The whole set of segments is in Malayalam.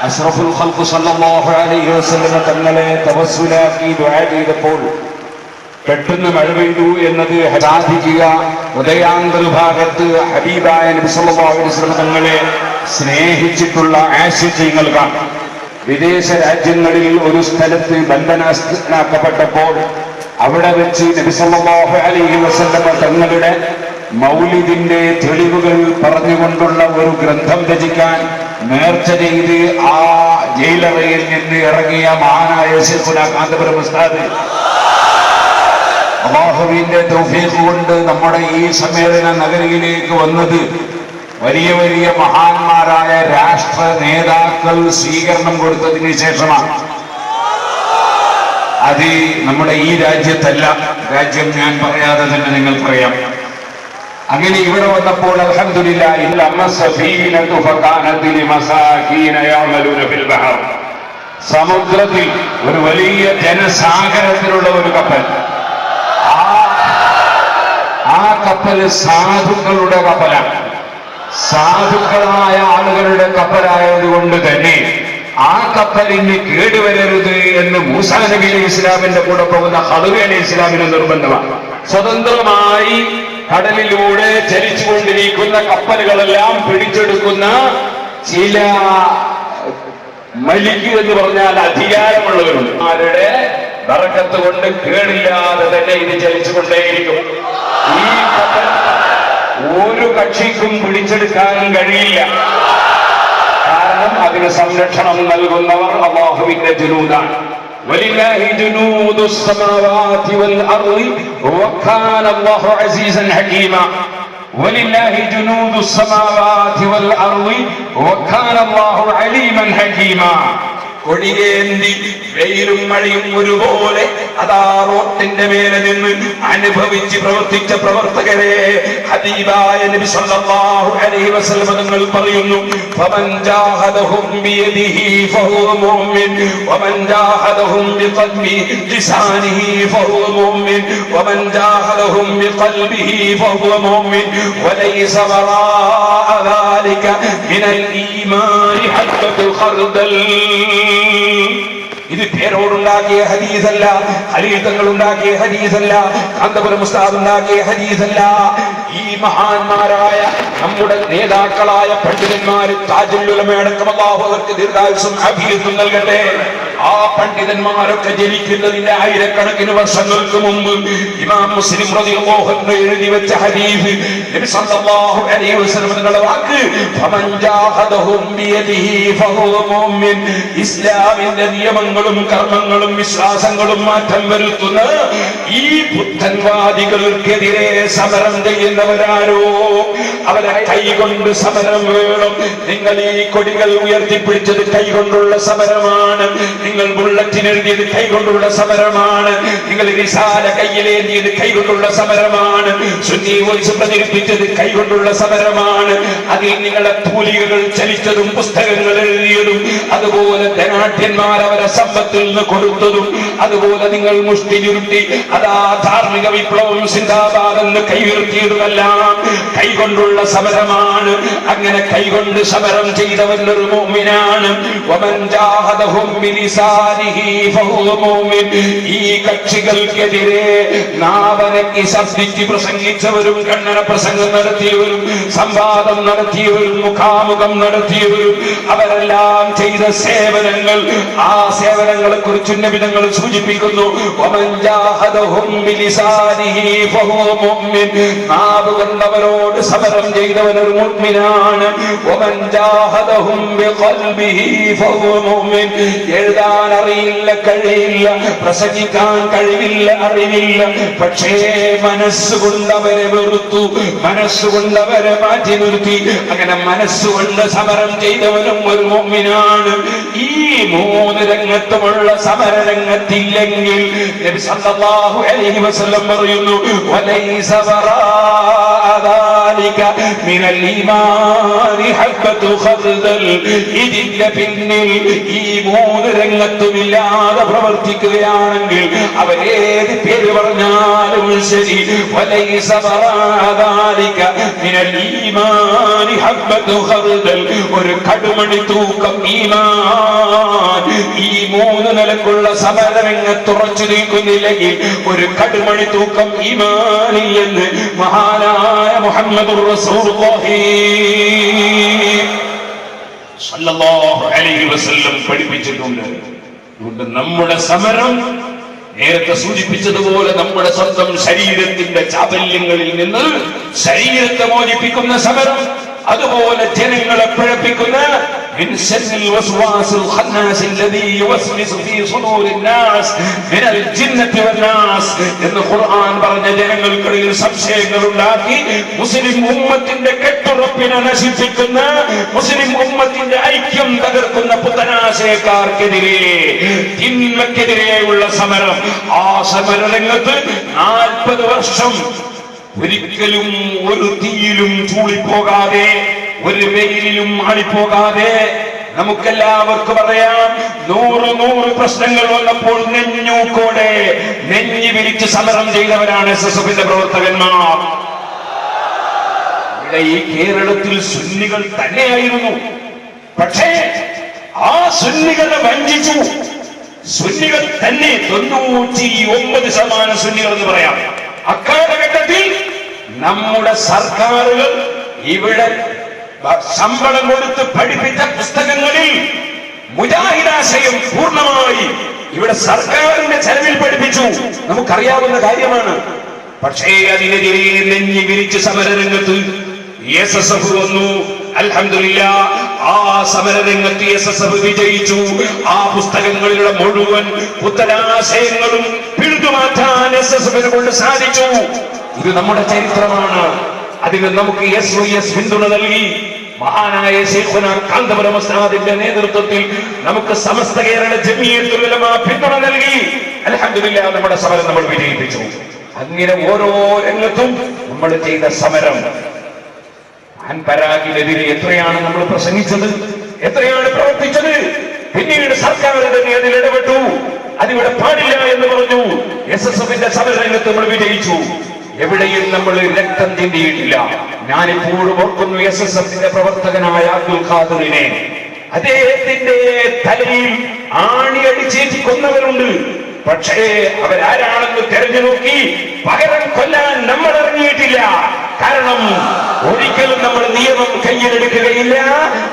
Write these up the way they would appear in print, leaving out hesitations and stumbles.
അഷ്റഫുൽ ഖൽഖ് സല്ലല്ലാഹു അലൈഹി വസല്ലം തങ്ങളെ തവസ്സുലാക്കി ദുആ ചെയ്തപ്പോൾ പെട്ടെന്ന് മഴ പെയ്തു എന്നത് സാധിക്കുക. ഉദയാന്തർഭാഗത്ത് ഹബീബായ നബി സല്ലല്ലാഹു അലൈഹി വസല്ലം തങ്ങളെ സ്നേഹിച്ചിട്ടുള്ള ആശിഖീങ്ങൾ കാണാം. വിദേശ രാജ്യങ്ങളിൽ ഒരു സ്ഥലത്ത് ബന്ധനാക്കപ്പെട്ടപ്പോൾ അവിടെ വെച്ച് നബി സല്ലല്ലാഹു അലൈഹി വസല്ലം തങ്ങളുടെ മൗലിദിന്റെ തെളിവുകൾ പറഞ്ഞുകൊണ്ടുള്ള ഒരു ഗ്രന്ഥം രചിക്കാൻ നേർച്ച ചെയ്ത് ആ ജയിലറയിൽ നിന്ന് ഇറങ്ങിയ മഹാനായ ശൈഖുനാ കാന്തപുരം ഉസ്താദ് അല്ലാഹുവിന്റെ തൗഫീഖ് കൊണ്ട് നമ്മുടെ ഈ സമ്മേളന നഗരിയിലേക്ക് വന്നത് വലിയ വലിയ മഹാന്മാരായ രാഷ്ട്ര നേതാക്കൾ സ്വീകരണം കൊടുത്തതിന് ശേഷമാണ്. അത് നമ്മുടെ ഈ രാജ്യത്തല്ല, രാജ്യം ഞാൻ പറയാതെ തന്നെ നിങ്ങൾക്കറിയാം. അങ്ങനെ ഇവിടെ വന്നപ്പോൾ അൽഹംദുലില്ലാഹ് സമുദ്രത്തിൽ ഒരു വലിയ ജനസാഗരത്തിലുള്ള ഒരു കപ്പൽ, ആ കപ്പൽ സാധുക്കളുടെ കപ്പലാണ്. സാധുക്കളായ ആളുകളുടെ കപ്പലായതുകൊണ്ട് തന്നെ ആ കപ്പലിന് കേടുവരരുത് എന്ന് മൂസാ നബി അലൈഹി ഇസ്ലാമിന്റെ കൂടെ പോകുന്ന ഖദർ അലൈഹി ഇസ്ലാമിന് നിർബന്ധമാണ്. സ്വതന്ത്രമായി കടലിലൂടെ ചലിച്ചുകൊണ്ടിരിക്കുന്ന കപ്പലുകളെല്ലാം പിടിച്ചെടുക്കുന്ന ചില മലിക് എന്ന് പറഞ്ഞാൽ അധികാരമുള്ളവരുണ്ട്. ആരുടെ ബറക്കത്ത് കൊണ്ട് കേടില്ലാതെ തന്നെ ഇത് ചലിച്ചുകൊണ്ടേയിരിക്കും. ഈ കപ്പൽ ഒരു കക്ഷിക്കും പിടിച്ചെടുക്കാനും കഴിയില്ല. കാരണം അതിന് സംരക്ഷണം നൽകുന്നവർ അല്ലാഹുവിന്റെ ജുനൂദാണ്. വലില്ലാഹി ജുനൂദുസ് സമാവാതി വൽ അർളി വകാന അല്ലാഹു അസീസൻ ഹകീമ. വലില്ലാഹി ജുനൂദുസ് സമാവാതി വൽ അർളി വകാന അല്ലാഹു അലീമൻ ഹകീമ. കൊടിയേന്തി വെയിലും മഴയും ഒരുപോലെ അതാ റോട്ടിന്റെ മേലെ നിന്ന് അനുഭവിച്ച് പ്രവർത്തിച്ച പ്രവർത്തകരെ ഹബീബായ നബി സല്ലല്ലാഹു അലൈഹി വസല്ലം തങ്ങൾ പറയുന്നു, ഫമൻ ജാഹദഹും ബിയദിഹി ഫഹുവ മുഅ്മിൻ വമൻ ജാഹദഹും ബിഖൽബി ലിസാനിഹി ഫഹുവ മുഅ്മിൻ വമൻ ജാഹദഹും ബിഖൽബിഹി ഫഹുവ മുഅ്മിൻ വലൈസ വറാഅ ദാലിക മിനൽ ഈമാനി ഹബ്ബത്തുൽ ഖർദൽ. ഇത് പേരോടുണ്ടാക്കിയ ഹദീസല്ല, ഖലീൽ തങ്ങൾ ഉണ്ടാക്കിയ ഹദീസല്ല, കാന്തപുരം ഉസ്താദ് ഉണ്ടാക്കിയ ഹദീസല്ല. ഈ മഹാന്മാരായ നമ്മുടെ നേതാക്കളായ പണ്ഡിതന്മാർ താജുൽ ഉലമ അടക്കം അല്ലാഹു അവർക്ക് ദീർഘായുസ്സും ആഫിയത്തും നൽകട്ടെ. ആ പണ്ഡിതന്മാരൊക്കെ ജനിക്കുന്നതിന്റെ ആയിരക്കണക്കിന് വർഷങ്ങൾക്ക് മുമ്പ് ഇമാം മുസ്ലിം റളിയല്ലാഹു അൻഹു എഴുതി വെച്ച ഹദീസ് നബി സല്ലല്ലാഹു അലൈഹി വസല്ലം തങ്ങളുടെ വാക്ക്, ഫമൻ ജാഹദഹും ബിയദിഹി ഫഹുവ മുഅ്മിൻ. ഇസ്ലാമിന്റെ നിയമങ്ങളും കർമ്മങ്ങളും വിശ്വാസങ്ങളും മാറ്റം വരുത്തുന്ന ഈ പുത്തൻവാദികൾക്കെതിരെ സമരം ചെയ്യുന്നവരാരോ അവരെ കൈകൊണ്ട് സമരം വേണം. നിങ്ങൾ ഈ കൊടികൾ ഉയർത്തിപ്പിടിച്ചത് കൈകൊണ്ടുള്ള സമരമാണ്. നിങ്ങൾ ബുള്ളറ്റിൻ എഴുതിയത് കൈകൊണ്ടുള്ള സമരമാണ്. നിങ്ങൾ റിസാല കയ്യിലേന്തിയത് കൈകൊണ്ടുള്ള സമരമാണ്. സുന്നി വോയിസ് പ്രചരിപ്പിച്ചത് കൈകൊണ്ടുള്ള സമരമാണ്. അതിൽ നിങ്ങളെ തൂലികകൾ ചലിച്ചതും പുസ്തകങ്ങൾ എഴുതിയതും അതുപോലെ ധനാഢ്യന്മാർ അവരെ സമ്പത്തിൽ നിന്ന് കൊടുത്തതും അതുപോലെ നിങ്ങൾ മുഷ്ടി ചുരുട്ടി അതാ ധാർമ്മിക വിപ്ലവം സിന്ദാബാദ് എന്ന് കൈയുയർത്തിയതുമെല്ലാം കൈകൊണ്ടുള്ള സമരമാണ്. അങ്ങനെ കൈകൊണ്ട് സമരം ചെയ്തവൻ ഒരു മുഅ്മിനാണ്. വമൻ ജാഹദഹും ബിലിസാനിഹി ഫഹുവ മുഅ്മിൻ. ഈ കക്ഷികൾക്കെതിരെ നാവനക്കി ശബ്ദിച്ച് പ്രസംഗിച്ചവരും കണ്ണന പ്രസംഗം നടത്തിയവരും സംവാദം നടത്തിയവരും മുഖാമുഖം നടത്തിയവരും അവരെല്ലാം ചെയ്ത സേവനങ്ങൾ, ആ സേവനങ്ങളെ കുറിച്ച് നബി തങ്ങൾ സൂചിപ്പിക്കുന്നു. വമൻ ജാഹദഹും ബിലിസാനിഹി ഫഹുവ മുഅ്മിൻ. നാവ് കൊണ്ടവരോട് സമരം ചെയ്തവൻ ഒരു മുഅ്മിനാണ്. വമൻ ജാഹദഹും ബിഖൽബിഹി ഫഹുവ മുഅ്മിൻ. എഴുതാൻ അറിയില്ല, കഴിയില്ല, പ്രസംഗിക്കാൻ കഴിവില്ല, അറിവില്ല, പക്ഷേ മനസ്സുകൊണ്ട് അവരെ വെറുത്തു, മനസ്സുകൊണ്ട് അവരെ മാറ്റി നിർത്തി. അങ്ങനെ മനസ്സുകൊണ്ട് സമരം ചെയ്തവനും ഒരു മുഅ്മിനാണ്. ഈ മൂന്ന് രംഗത്തുമുള്ള സമരരംഗത്തില്ലെങ്കിൽ നബി സല്ലല്ലാഹു അലൈഹി വസല്ലം പറയുന്നു, വലൈസ വറാഅ മിനൽ ഈമാനി ഹബ്ബതു ഖർദൽ. ഇതിന്റെ പിന്നിൽ ഈ മൂന്ന് രംഗത്തുമില്ലാതെ പ്രവർത്തിക്കുകയാണെങ്കിൽ അവരേത് പേര് പറഞ്ഞാലും ശരി, വലൈസ ബറാദാലിക മിനൽ ഈമാനി ഹബ്ബതു ഖർദൽ, ഒരു കടുമണി തൂക്കം ഈമാൻ ഈ മൂന്ന് നിലക്കുള്ള സമരരംഗത്ത് ഉറച്ചു നിൽക്കുന്നില്ലെങ്കിൽ ഒരു കടുമണി തൂക്കം ഈമാനില്ലെന്ന് മഹാനായ മുഹമ്മദുർ റസൂലുള്ളാഹി സ്വല്ലല്ലാഹു അലൈഹി വസല്ലം പഠിപ്പിച്ചിട്ടുണ്ട്. അതുകൊണ്ട് നമ്മുടെ സമരം നേരത്തെ സൂചിപ്പിച്ചതുപോലെ നമ്മുടെ സ്വന്തം ശരീരത്തിന്റെ ചാബല്യങ്ങളിൽ നിന്ന് ശരീരത്തെ മോചിപ്പിക്കുന്ന സമരം, അതുപോലെ ജനങ്ങളെ പിഴപ്പിക്കുന്ന من شر الوسواس الخناس الذي يوسوس في صدور الناس من الجنة والناس എന്ന് ഖുർആൻ പറഞ്ഞ ജനങ്ങൾക്കിടയിൽ സംശയങ്ങൾ ഉണ്ടാക്കി മുസ്ലിം ഉമ്മത്തിന്റെ കെട്ടുറപ്പിനെ നശിപ്പിക്കുന്ന, മുസ്ലിം ഉമ്മത്തിന്റെ ഐക്യം തകർക്കുന്ന പുത്തനാശയക്കാർക്കെതിരെ, തിന്മക്കെതിരെയുള്ള സമരം. ആ സമരരംഗത്ത് 40 വർഷം ഒരിക്കലും ഒരു തീയിലും ചൂളിപ്പോകാതെ, ഒരു വെയിലിലും ആളിപ്പോകാതെ, നമുക്കെല്ലാവർക്കും അറിയാം, 100 പ്രശ്നങ്ങൾ വന്നപ്പോൾ നെഞ്ഞൂക്കോടെ നെഞ്ഞി വിരിച്ച് സമരം ചെയ്തവരാണ് SSFന്റെ പ്രവർത്തകന്മാർ. ഇവിടെ ഈ കേരളത്തിൽ സുന്നികൾ തന്നെയായിരുന്നു. പക്ഷേ ആ സുന്നികളെ വഞ്ചിച്ചു. സുന്നികൾ തന്നെ 99% സുന്നികൾ എന്ന് പറയാം. അക്കാലഘട്ടത്തിൽ നമ്മുടെ സർക്കാരുകൾ ഇവിടെ ശമ്പളം കൊടുത്ത് പഠിപ്പിച്ച പുസ്തകങ്ങളിൽ മുജാഹിദാശയം പൂർണ്ണമായി ഇവിടെ സർക്കാരിന്റെ ചെലവിൽ പഠിപ്പിച്ചു. നമുക്കറിയാവുന്ന കാര്യമാണ്. പക്ഷേ അതിനെതിരെ നെഞ്ഞി വിരിച്ച് സമരരംഗത്ത് SSF വന്നു. അൽഹംദുലില്ലാഹ്, ആ സമരരംഗത്ത് SSF വിജയിച്ചു. ആ പുസ്തകങ്ങളിലുള്ള മുഴുവൻ പുത്തനാശയങ്ങളും പിഴുതുമാറ്റാൻ SSFനെ കൊണ്ട് സാധിച്ചു. ഇത് നമ്മുടെ ചരിത്രമാണ്. അതിന് നമുക്ക് SYS പിന്തുണ നൽകി. മഹാനായ ശൈഖുനാ കാന്തപുരം ഉസ്താദിന്റെ നേതൃത്വത്തിൽ നമുക്ക് സമസ്ത കേരള ജമിയത്തുൽ ഉലമ പിന്തുണ നൽകി. അൽഹംദുലില്ലാഹ്, നമ്മുടെ സമരം നമ്മൾ വിജയിപ്പിച്ചു. അങ്ങനെ ഓരോ രംഗത്തും നമ്മൾ ചെയ്ത സമരം, അൻപരാഗിനെതിരെ എത്രയാണ് നമ്മൾ പ്രസംഗിച്ചത്, എത്രയാണ് പ്രവർത്തിച്ചത്. പിന്നീട് സർക്കാർ തന്നെ അതിൽ ഇടപെട്ടു. അതിവിടെ പാടില്ല എന്ന് പറഞ്ഞു. SSFന്റെ സമരരംഗത്ത് നമ്മൾ വിജയിച്ചു. എവിടെയും നമ്മൾ രക്തം ചിന്തിയിട്ടില്ല. ഞാനിപ്പോഴും ഓർക്കുന്നു SSFന്റെ പ്രവർത്തകനായ അബ്ദുൽ ഖാദറിനെ. അദ്ദേഹത്തിന്റെ തലയിൽ ആണിയടിച്ചേറ്റി കൊന്നവരുണ്ട്. പക്ഷേ അവരാരാണെന്ന് തെരഞ്ഞു നോക്കി പകരം കൊല്ലാൻ നമ്മൾ ഇറങ്ങിയിട്ടില്ല. കാരണം ഒരിക്കലും നമ്മൾ നിയമം കയ്യിലെടുക്കുകയില്ല.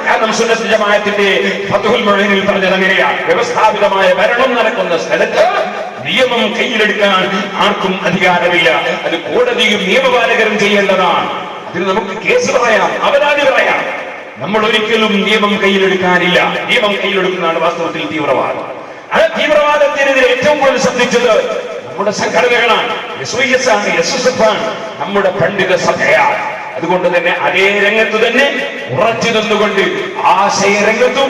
കാരണം സുന്നത്ത് ജമാഅത്തിന്റെ ഫത്ഹുൽ മുഈനിൽ പറഞ്ഞത് അങ്ങനെയാണ്. വ്യവസ്ഥാപിതമായ ഭരണം നടക്കുന്ന സ്ഥലത്ത് നിയമം കയ്യിലെടുക്കാൻ ആർക്കും അധികാരമില്ല. അത് കോടതിയും നിയമപാലകരും ചെയ്യേണ്ടതാണ്. അതിന് നമുക്ക് കേസ് പറയാം, അപരാധി പറയാം. നമ്മൾ ഒരിക്കലും നിയമം കയ്യിലെടുക്കാനില്ല. നിയമം കയ്യിലെടുക്കുന്നതാണ് വാസ്തവത്തിൽ തീവ്രവാദം. ആ തീവ്രവാദത്തിനെതിരെ ഏറ്റവും കൂടുതൽ ശ്രദ്ധിച്ചത് നമ്മുടെ സംഘടനകളാണ്. SYS ആണ്, SSF ആണ്, നമ്മുടെ പണ്ഡിത സഭയാണ്. അതുകൊണ്ട് തന്നെ അതേ രംഗത്ത് തന്നെ ഉറച്ചു നിന്നുകൊണ്ട് ആശയരംഗത്തും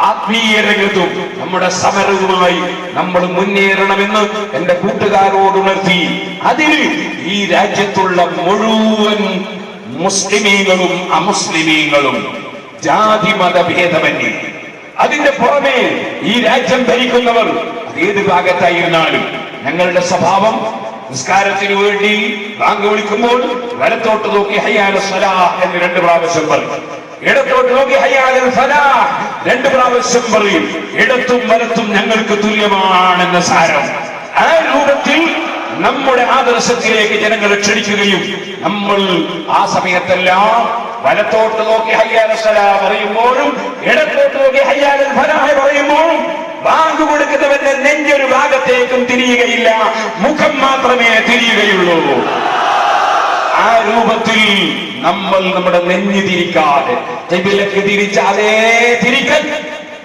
ആത്മീയ രംഗത്തും നമ്മുടെ സമരവുമായി നമ്മൾ മുന്നേറണമെന്ന് എന്റെ കൂട്ടുകാരോട് ഉണർത്തി. അതിന് ഈ രാജ്യത്തുള്ള മുഴുവൻ മുസ്ലിമീങ്ങളും അമുസ്ലിമീങ്ങളും ജാതി മതഭേദമന്യേ, അതിന്റെ പുറമെ ഈ രാജ്യം ഭരിക്കുന്നവർ ഏത് ഭാഗത്തായിരുന്നാലും ഞങ്ങളുടെ സ്വഭാവം നിസ്കാരത്തിനു വേണ്ടി ബാങ്ക് വിളിക്കുമ്പോൾ വലത്തോട്ട് നോക്കി ഹയ്യ അലൽ സ്വലാഹ് എന്ന് 2 പ്രാവശ്യം പറയും. ഇടത്തോട്ട് നോക്കി ഹയ്യ അലൽ ഫലാഹ് 2 പ്രാവശ്യം പറയും. ഇടത്തും വലത്തും ഞങ്ങൾക്ക് തുല്യമാണെന്ന സാരം. ആ രൂപത്തിൽ നമ്മുടെ ആദർശത്തിലേക്ക് ജനങ്ങളെ ക്ഷണിക്കുകയും നമ്മൾ ആ സമയത്തെല്ലാം വലത്തോട്ട് നോക്കി ഹയ്യ അലൽ സ്വലാഹ് പറയുമ്പോഴും ഇടത്തോട്ട് നോക്കി ഹയ്യ അലൽ ഫലാഹ് പറയുമ്പോഴും ബാങ്ക് കൊടുക്കുന്നവന്റെ നെഞ്ചൊരു ഭാഗത്തേക്കും തിരിയുകയില്ല, മുഖം മാത്രമേ തിരിയുകയുള്ളൂ. ആ രൂപത്തിൽ നമ്മൾ നമ്മുടെ നെഞ്ഞ് തിരിക്കാതെ ഖിബിലക്ക് തിരിച്ചാലേ തിരിക്കൽ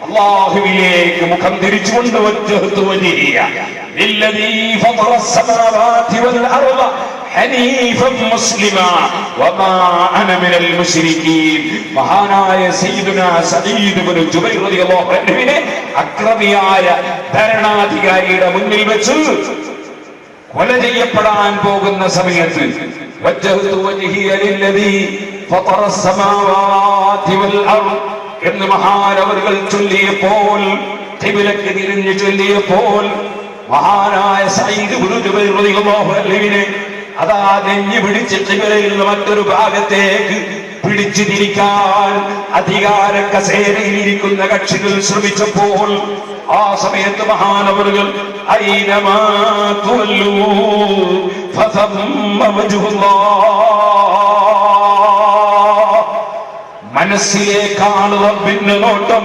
അല്ലാഹുവിലേക്ക് മുഖം തിരിച്ചുകൊണ്ട് വജ്ജഹ്തു വജ്ഹിയ ലില്ലദീ ഫതറ അസ്സമാവാതി വൽ അർള ഹനീഫൻ മുസ്ലിമാ വമാ അന മിനൽ മുശ്രികീൻ. മഹാനായ സയ്യിദുനാ സഈദ് ഇബ്നു ജുബൈർ റളിയല്ലാഹു അൻഹുവിനെ അക്രമിയായ ഭരണാധികാരിയുടെ മുന്നിൽ വെച്ച് കൊല ചെയ്യപ്പെടാൻ പോകുന്ന സമയത്ത് വജ്ജഹ്തു വജ്ഹിയ ലില്ലദീ ഫതറ അസ്സമാവാതി വൽ അർദ് എന്ന് മഹാനവറുകൾ ചൊല്ലിയപ്പോൾ, ഖിബ്ലക്ക് തിരിഞ്ഞു ചൊല്ലിയപ്പോൾ, മഹാനായ സഈദ് ഇബ്നു ജുബൈർ റളിയല്ലാഹു അൻഹുവിനെ അതാ നെഞ്ഞു പിടിച്ച് ഖിബ്ലയിൽ നിന്ന് മറ്റൊരു ഭാഗത്തേക്ക് പിടിച്ചു തിരിക്കാൻ അധികാര കസേരയിലിരിക്കുന്ന കക്ഷികൾ ശ്രമിച്ചപ്പോൾ, ആ സമയത്ത് മഹാനവറുകൾ ഐനമാ തുവല്ലൂ ഫസമ്മ വജ്ഹുല്ലാഹ്, മനസ്സിലേക്കാണ് റബ്ബിന്റെ നോട്ടം,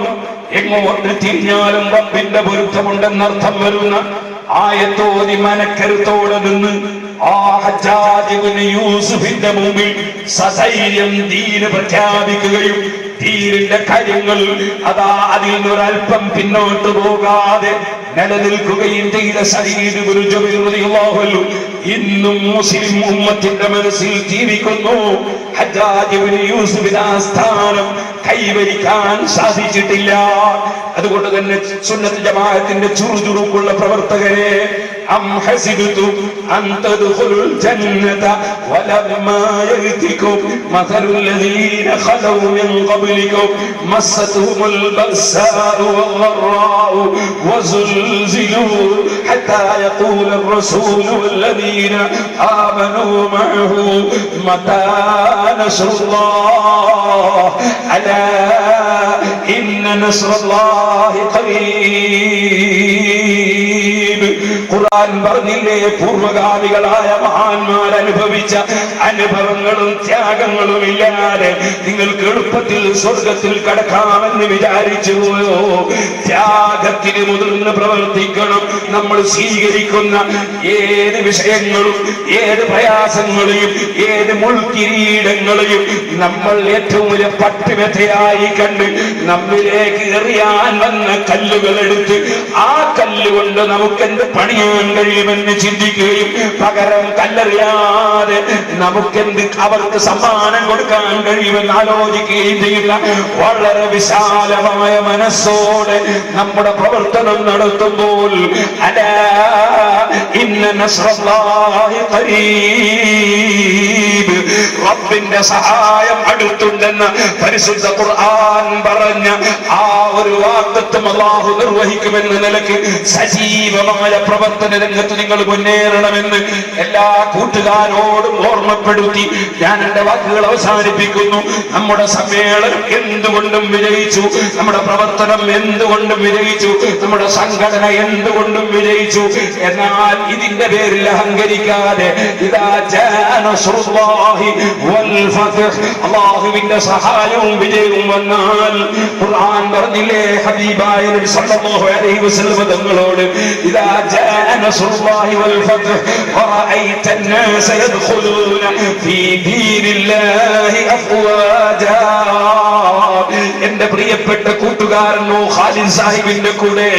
എങ്ങോട്ട് തിരിഞ്ഞാലും റബ്ബിന്റെ പൊരുത്തമുണ്ടെന്നർത്ഥം വരുന്ന ആയത്തോതി മനക്കരുത്തോടെ നിന്ന് ആ ഹജ്ജാജ് ഇബ്നു യൂസുഫിന്റെ മുമ്പിൽ സധൈര്യം ദീന് പ്രഖ്യാപിക്കുകയും ദീനിന്റെ കാര്യങ്ങൾ അതാ അതിൽ നിന്നൊരൽപ്പം പിന്നോട്ട് പോകാതെ നിലനിൽക്കുകയും ചെയ്ത സഈദ് ഇബ്നു ജുബൈർ റളിയല്ലാഹു അൻഹു ഇന്നും മുസ്ലിം ഉമ്മത്തിന്റെ മനസ്സിൽ ജീവിക്കുന്നു. ഹജ്ജാജ് ഇബ്നു യൂസുഫിന്റെ ആ സ്ഥാനം കൈവരിക്കാൻ സാധിച്ചിട്ടില്ല. അതുകൊണ്ട് തന്നെ സുന്നത്ത് ജമാഅത്തിന്റെ ചുറുചുറുക്കുള്ള പ്രവർത്തകരെ, അം ഹസിബതും അൻ തദ്ഖുലുൽ ജന്നത വലമ്മാ യഅതികും മസലുൽ ലദീന ഖലൗ മിൻ ഖബ്ലികും മസ്സതുഹുൽ ബഅ്സാഉ വദ്ദറാഉ വസുൽസിലൂ ഹത്താ യഖൂലർ റസൂലു വല്ലദീന ആമനൂ മഅഹു മതാ നസ്റുല്ലാഹ് അലാ ഇന്ന നസ്റല്ലാഹി ഖരീബ്. ഖുർആൻ പറഞ്ഞില്ലേ, പൂർവകാലികളായ മഹാന്മാർ അനുഭവിച്ച അനുഭവങ്ങളും ത്യാഗങ്ങളും ഇല്ലാതെ നിങ്ങൾക്ക് എളുപ്പത്തിൽ സ്വർഗത്തിൽ കടക്കാമെന്ന് വിചാരിച്ചു പോയോ? ത്യാഗത്തിന് മുതിർന്ന് പ്രവർത്തിക്കണം. നമ്മൾ സ്വീകരിക്കുന്ന ഏത് വിഷയങ്ങളും ഏത് പ്രയാസങ്ങളെയും ഏത് മുൾക്കിരീടങ്ങളെയും നമ്മൾ ഏറ്റവും വലിയ പട്ടുമെത്തയായി കണ്ട് നമ്മിലേക്ക് എറിയാൻ വന്ന കല്ലുകൾ എടുത്ത് ആ കല്ലുകൊണ്ട് നമുക്കെന്ത് പണിയാൻ കഴിയുമെന്ന് ചിന്തിക്കുകയും പകരം കല്ലെറിയാതെ നമുക്കെന്ത് അവർക്ക് സമ്മാനം കൊടുക്കാൻ കഴിയുമെന്ന് ആലോചിക്കുകയും ചെയ്യുന്ന വളരെ വിശാലമായ മനസ്സോടെ നമ്മുടെ പ്രവർത്തനം നടത്തുമ്പോൾ അലാ ഇന്ന നസ്റല്ലാഹി ഖരീബ്, റബ്ബിന്റെ സഹായം അടുത്തുണ്ടെന്ന് പരിശുദ്ധ ഖുർആൻ പറഞ്ഞ ആ ഒരു വാഗ്ദത്തം അല്ലാഹു നിർവഹിക്കുമെന്ന നിലയ്ക്ക് സജീവമായ പ്രവർത്തന രംഗത്ത് നിങ്ങൾ മുന്നേറണമെന്ന് എല്ലാ കൂട്ടുകാരോടും ഓർമ്മപ്പെടുത്തി ഞാൻ എന്റെ വാക്കുകൾ അവസാനിപ്പിക്കുന്നു. നമ്മുടെ സമ്മേളനം എന്തുകൊണ്ടും വിജയിച്ചു, നമ്മുടെ പ്രവർത്തനം എന്തുകൊണ്ടും വിജയിച്ചു, നമ്മുടെ സംഘടന എന്തുകൊണ്ടും വിജയിച്ചു. എന്നാൽ ഇതിന്റെ പേരിൽ അഹങ്കരിക്കാതെ ഇദാ ജാഅ നസ്റുല്ലാഹി വൽ ഫത്ഹ്, അല്ലാഹുവിന്റെ സഹായവും വിജയവും വന്നാൽ ഖുർആൻ പറഞ്ഞില്ലേ ഹബീബായ നബി സല്ലല്ലാഹു അലൈഹി വസല്ലം തങ്ങളോട്, ഇദാ ജാഅ നസ്റുല്ലാഹി വൽ ഫത്ഹ് വറഅയ്ത الناس يدخلون في دين الله أفواجا. എന്റെ പ്രിയപ്പെട്ട കൂട്ടുകാരൻ ഖാലിദ് സാഹിബിന്റെ കൂടെ,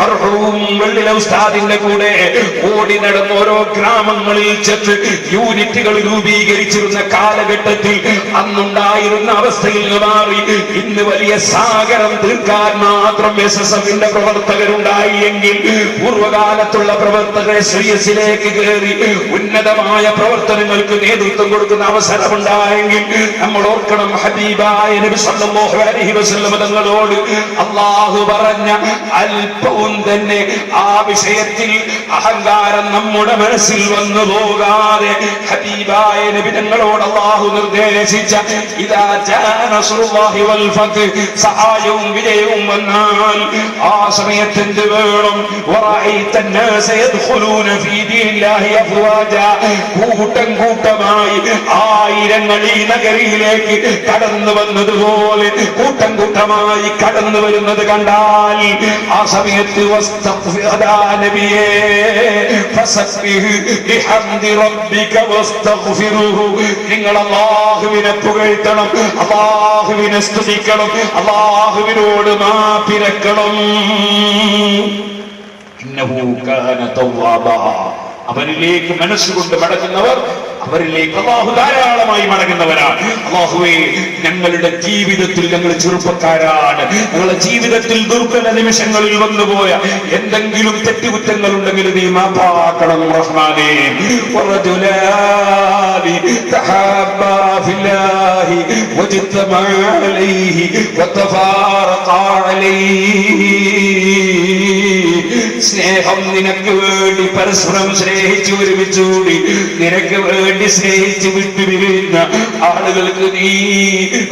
മർഹൂം വെള്ളില ഉസ്താദിന്റെ കൂടെ ഓടി നടന്ന് ഓരോ ഗ്രാമങ്ങളിൽ ചെന്ന് യൂണിറ്റുകൾ രൂപീകരിച്ചിരുന്ന കാലഘട്ടത്തിൽ അന്നുണ്ടായിരുന്ന അവസ്ഥയിൽ നിന്ന് മാറി ഇന്ന് വലിയ സാഗരം തീർക്കാൻ മാത്രം SSFന്റെ പ്രവർത്തകരുണ്ടായി എങ്കിൽ പൂർവ്വകാലത്തുള്ള പ്രവർത്തകരെ ശ്രീയസിലേക്ക് കയറി ഉന്നതമായ പ്രവർത്തനങ്ങൾക്ക് നേതൃത്വം കൊടുക്കുന്ന അവസരമുണ്ടായെങ്കിൽ നമ്മൾ ഓർക്കണം, ഹബീബായ നബി സല്ലല്ലാഹു അലൈഹി വസല്ലം തങ്ങളോട് അല്ലാഹു പറഞ്ഞ അല്പവും തന്നെ ആ വിഷയത്തിൽ അഹങ്കാരം നമ്മുടെ മനസ്സിൽ വന്നു പോകാതെ ഹബീബായ നബി തങ്ങളോട് അല്ലാഹു നിർദ്ദേശിച്ച ഇദാ ജാഅ നസ്റുല്ലാഹി വൽ ഫത്ഹ്, സഹായവും വിജയവും വന്നാൽ ആ സമയത്ത് എന്ത് വേണം? വറഅയ്ത الناس يدخلون في دين الله أفواجا, കൂട്ടം കൂട്ടമായി ആയിരങ്ങൾ ഈ നഗരിയിലേക്ക് കടന്നു വന്നതുപോലെ കൂട്ടം കൂട്ടമായി കടന്നു വരുന്നത് കണ്ടാൽ ആ സമയത്ത് നബിയേ ഫസബ്ബിഹ് ബിഹംദി റബ്ബിക വസ്തഗ്ഫിറുഹു, നിങ്ങൾ അല്ലാഹുവിനെ പുകഴ്ത്തണം, അല്ലാഹുവിനെ സ്തുതിക്കണം, അല്ലാഹുവിനോട് മാപ്പിരക്കണം. ഇന്നഹു കാന തവ്വാബാ, അവനിലേക്ക് മനസ്സുകൊണ്ട് മടങ്ങുന്നവർ അവരിലേക്ക് അല്ലാഹു ധാരാളമായി മടങ്ങുന്നവരാണ്. അല്ലാഹുവേ, ഞങ്ങളുടെ ജീവിതത്തിൽ ഞങ്ങൾ ചെറുപ്പക്കാരാണ്. ഞങ്ങളുടെ ജീവിതത്തിൽ ദുർബല നിമിഷങ്ങളിൽ വന്നുപോയ എന്തെങ്കിലും തെറ്റുകുറ്റങ്ങൾ ഉണ്ടെങ്കിൽ നീ മാപ്പാക്കണം റഹ്മാനേ. വറജുലാനി തഹബ്ബാ ഫില്ലാഹി വജ്തമഅ അലൈഹി വതഫാറഖാ അലൈഹി. സ്നേഹം നിനക്ക് വേണ്ടി പരസ്പരം സ്നേഹിച്ച് ഒരുമിച്ചുകൂടി നിനക്ക് വേണ്ടി സ്നേഹിച്ച് വിട്ടുപിരിയുന്ന ആളുകൾക്ക് നീ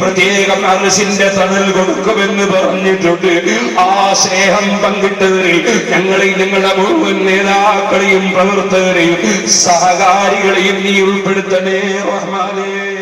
പ്രത്യേകം അർശിന്റെ തണൽ കൊടുക്കുമെന്ന് പറഞ്ഞിട്ടുണ്ട്. ആ സ്നേഹം പങ്കിട്ടവരിൽ ഞങ്ങളെയും ഞങ്ങളുടെ മുഴുവൻ നേതാക്കളെയും പ്രവർത്തകരെയും സഹകാരികളെയും നീ ഉൾപ്പെടുത്തണേ റഹ്മാനേ.